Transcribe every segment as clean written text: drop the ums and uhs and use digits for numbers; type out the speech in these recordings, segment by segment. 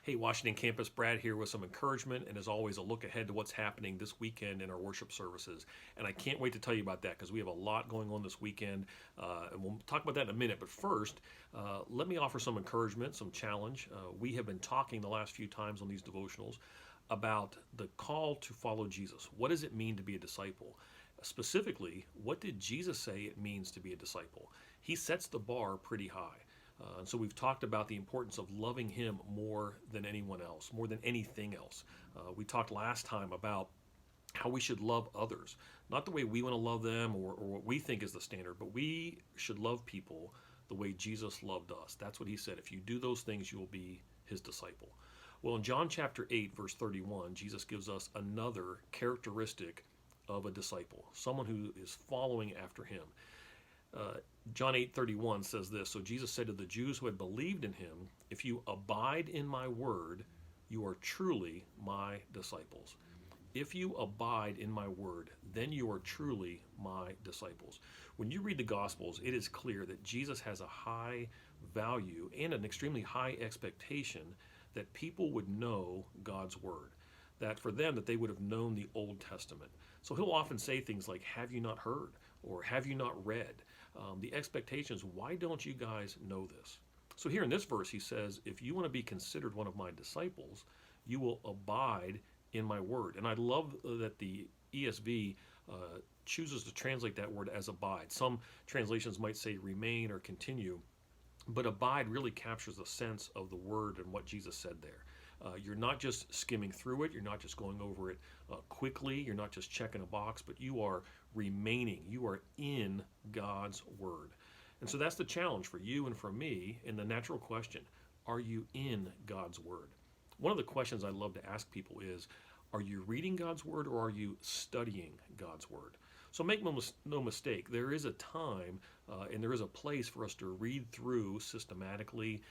Hey, Washington campus, Brad here with some encouragement and as always, a look ahead to what's happening this weekend in our worship services. And I can't wait to tell you about that because we have a lot going on this weekend. And we'll talk about that in a minute. But first, let me offer some encouragement, some challenge. We have been talking the last few times on these devotionals about the call to follow Jesus. What does it mean to be a disciple? Specifically, what did Jesus say it means to be a disciple? He sets the bar pretty high. And so we've talked about the importance of loving him more than anyone else, more than anything else. We talked last time about how we should love others, not the way we want to love them or what we think is the standard, but we should love people the way Jesus loved us. That's what he said. If you do those things, you will be his disciple. Well, in John chapter 8, verse 31, Jesus gives us another characteristic of a disciple, someone who is following after him. John 8:31 says this, so Jesus said to the Jews who had believed in him, if you abide in my word, you are truly my disciples. If you abide in my word, then you are truly my disciples. When you read the Gospels, it is clear that Jesus has a high value and an extremely high expectation that people would know God's word, that for them that they would have known the Old Testament. So he'll often say things like, have you not heard? Or have you not read? The expectation is, why don't you guys know this? So here in this verse, he says, if you want to be considered one of my disciples, you will abide in my word. And I love that the ESV chooses to translate that word as abide. Some translations might say remain or continue, but abide really captures the sense of the word and what Jesus said there. You're not just skimming through it. You're not just going over it quickly. You're not just checking a box, but you are remaining. You are in God's word. And so that's the challenge for you and for me. And the natural question, are you in God's word? One of the questions I love to ask people is, are you reading God's word or are you studying God's word? So make no mistake, there is a time and there is a place for us to read through systematically,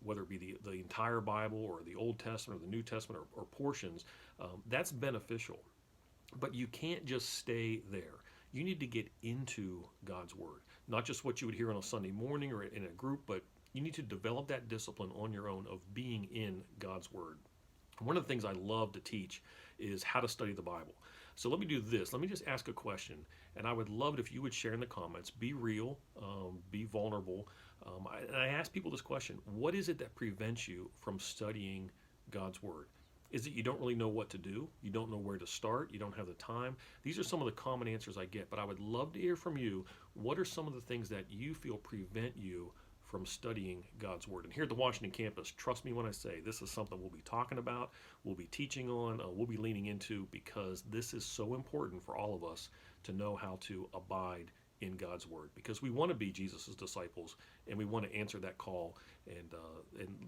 whether it be the entire Bible or the Old Testament or the New Testament or portions. That's beneficial. But you can't just stay there. You need to get into God's word, not just what you would hear on a Sunday morning or in a group, but you need to develop that discipline on your own of being in God's word. One of the things I love to teach is how to study the Bible. So let me do this. Let me just ask a question, and I would love it if you would share in the comments. Be real, be vulnerable. And I ask people this question: what is it that prevents you from studying God's word? Is it you don't really know what to do? You don't know where to start? You don't have the time? These are some of the common answers I get, but I would love to hear from you. What are some of the things that you feel prevent you from studying God's word? And here at the Washington campus, trust me when I say this is something we'll be talking about, we'll be teaching on, we'll be leaning into, because this is so important for all of us to know how to abide in God's word, because we want to be Jesus' disciples and we want to answer that call and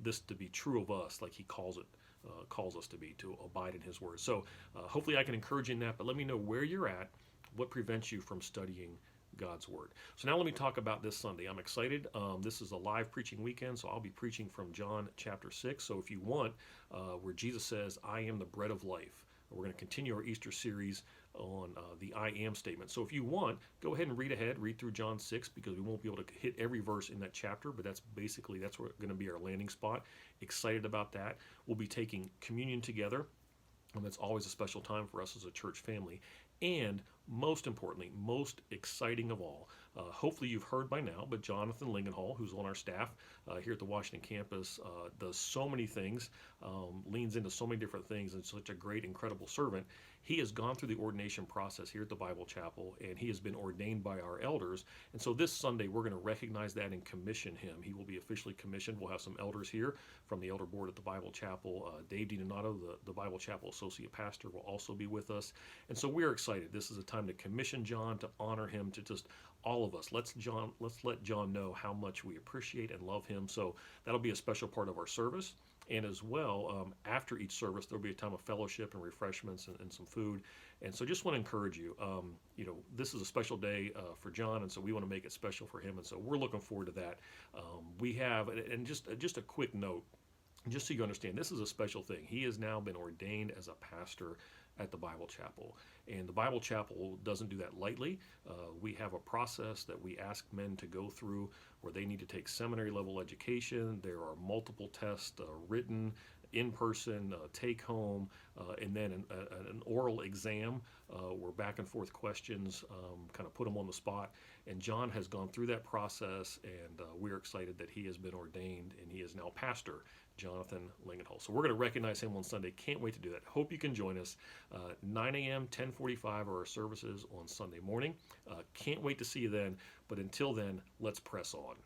this to be true of us like he calls us to be, to abide in his word. So hopefully I can encourage you in that, but let me know where you're at, what prevents you from studying God's word. So now let me talk about this Sunday. I'm excited. This is a live preaching weekend, so I'll be preaching from John chapter 6. So if you want, where Jesus says, I am the bread of life, we're going to continue our Easter series on the I am statement. So if you want, go ahead and read through John 6, because we won't be able to hit every verse in that chapter, but that's where going to be our landing spot. Excited about that. We'll be taking communion together, and that's always a special time for us as a church family. And most importantly, most exciting of all, hopefully you've heard by now, but Jonathan Lingenhall, who's on our staff here at the Washington campus, does so many things, leans into so many different things, and such a great, incredible servant. He has gone through the ordination process here at the Bible Chapel, and he has been ordained by our elders. And so this Sunday, we're going to recognize that and commission him. He will be officially commissioned. We'll have some elders here from the elder board at the Bible Chapel. Dave DiDonato, the Bible Chapel associate pastor, will also be with us. And so we're excited. This is a time to commission John, to honor him, to just all of us. Let's let John know how much we appreciate and love him. So that'll be a special part of our service. And as well, after each service, there'll be a time of fellowship and refreshments and some food. And so just want to encourage you, this is a special day for John, and so we want to make it special for him. And so we're looking forward to that. We have, and just a quick note, just so you understand, this is a special thing. He has now been ordained as a pastor at the Bible Chapel. And the Bible Chapel doesn't do that lightly. We have a process that we ask men to go through where they need to take seminary level education. There are multiple tests, written in-person take-home, and then an oral exam where back and forth questions kind of put them on the spot. And John has gone through that process, and we're excited that he has been ordained and he is now pastor, Jonathan Lingenhall. So we're going to recognize him on Sunday. Can't wait to do that. Hope you can join us. 9 a.m., 10:45 are our services on Sunday morning. Can't wait to see you then. But until then, let's press on.